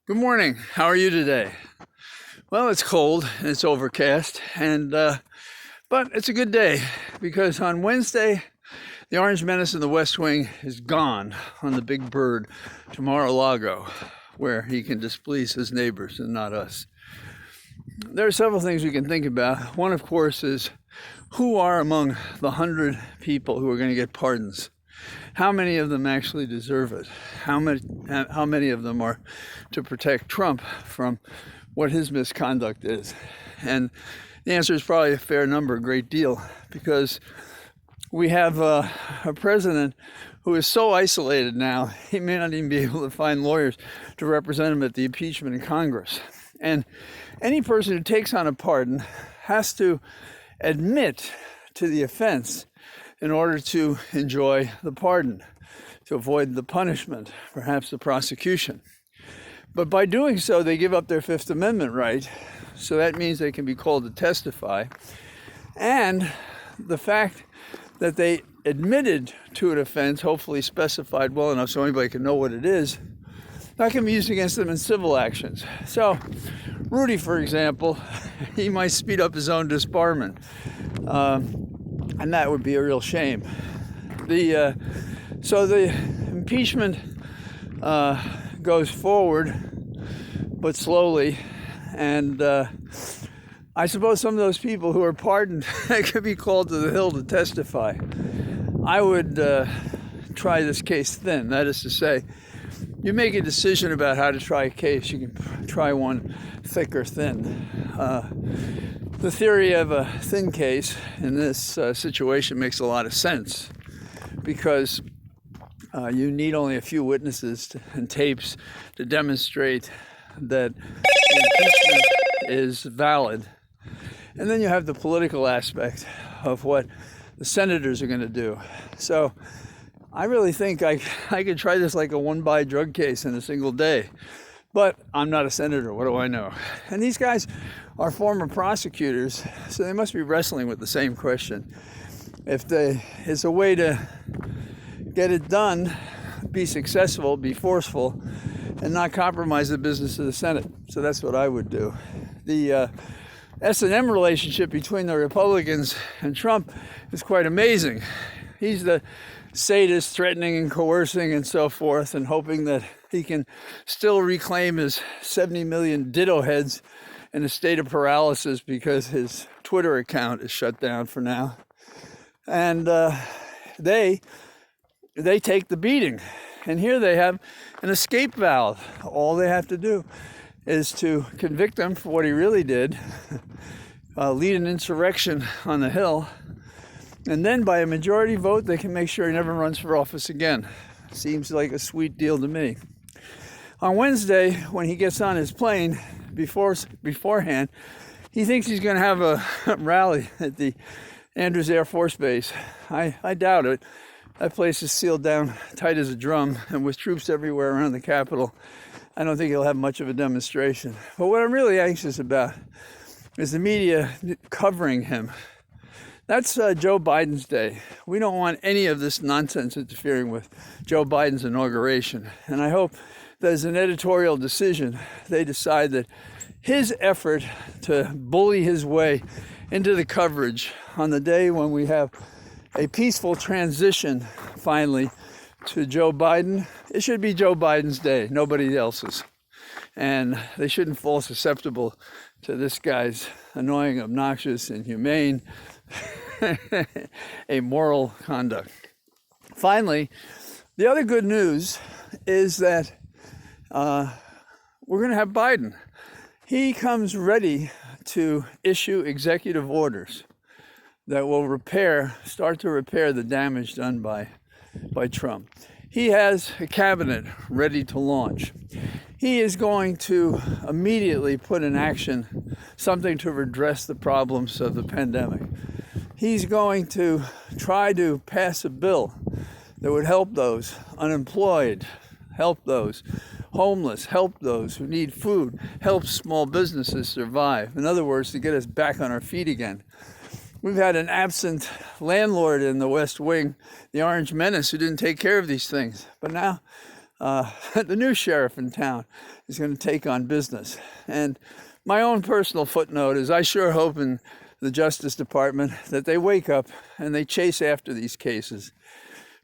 Good morning. How are you today? Well, it's cold and it's overcast, but it's a good day because on Wednesday, the Orange Menace in the West Wing is gone on the Big Bird to Mar-a-Lago, where he can displease his neighbors and not us. There are several things we can think about. One, of course, is who are among the 100 people who are going to get pardons? How many of them actually deserve it? How many of them are to protect Trump from what his misconduct is? And the answer is probably a fair number, a great deal, because we have a president who is so isolated now, he may not even be able to find lawyers to represent him at the impeachment in Congress. And any person who takes on a pardon has to admit to the offense in order to enjoy the pardon, to avoid the punishment, perhaps the prosecution. But by doing so, they give up their Fifth Amendment right. So that means they can be called to testify. And the fact that they admitted to an offense, hopefully specified well enough so anybody can know what it is, that can be used against them in civil actions. So Rudy, for example, he might speed up his own disbarment. And that would be a real shame. So the impeachment goes forward, but slowly. And I suppose some of those people who are pardoned could be called to the Hill to testify. I would try this case thin. That is to say, you make a decision about how to try a case. You can try one thick or thin. The theory of a thin case in this situation makes a lot of sense because you need only a few witnesses and tapes to demonstrate that the impeachment is valid. And then you have the political aspect of what the senators are going to do. So I really think I could try this like a one-by drug case in a single day. But I'm not a senator. What do I know? And these guys are former prosecutors, so they must be wrestling with the same question. If it's a way to get it done, be successful, be forceful, and not compromise the business of the Senate. So that's what I would do. The S&M relationship between the Republicans and Trump is quite amazing. He's the sadist, threatening and coercing and so forth, and hoping that he can still reclaim his 70 million ditto heads in a state of paralysis because his Twitter account is shut down for now. And they take the beating. And here they have an escape valve. All they have to do is to convict him for what he really did, lead an insurrection on the Hill, and then by a majority vote, they can make sure he never runs for office again. Seems like a sweet deal to me. On Wednesday, when he gets on his plane, beforehand, he thinks he's going to have a rally at the Andrews Air Force Base. I doubt it. That place is sealed down tight as a drum, and with troops everywhere around the Capitol, I don't think he'll have much of a demonstration. But what I'm really anxious about is the media covering him. That's Joe Biden's day. We don't want any of this nonsense interfering with Joe Biden's inauguration. And I hope that as an editorial decision, they decide that his effort to bully his way into the coverage on the day when we have a peaceful transition, finally, to Joe Biden, it should be Joe Biden's day, nobody else's. And they shouldn't fall susceptible to this guy's annoying, obnoxious, inhumane, amoral conduct. Finally, the other good news is that we're going to have Biden. He comes ready to issue executive orders that will start to repair the damage done by Trump. He has a cabinet ready to launch. He is going to immediately put in action something to redress the problems of the pandemic. He's going to try to pass a bill that would help those unemployed, help those homeless, help those who need food, help small businesses survive. In other words, to get us back on our feet again. We've had an absent landlord in the West Wing, the Orange Menace, who didn't take care of these things. But now the new sheriff in town is going to take on business. And my own personal footnote is I sure hope in the Justice Department that they wake up and they chase after these cases.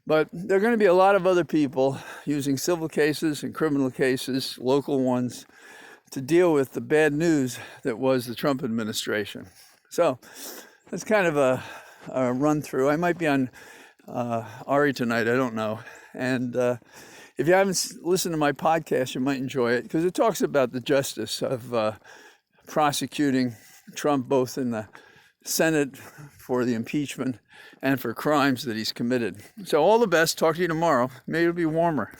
But there are going to be a lot of other people using civil cases and criminal cases, local ones, to deal with the bad news that was the Trump administration. So that's kind of a run through. I might be on Ari tonight, I don't know. And if you haven't listened to my podcast, you might enjoy it because it talks about the justice of prosecuting Trump both in the Senate for the impeachment and for crimes that he's committed. So all the best. Talk to you tomorrow. Maybe it'll be warmer.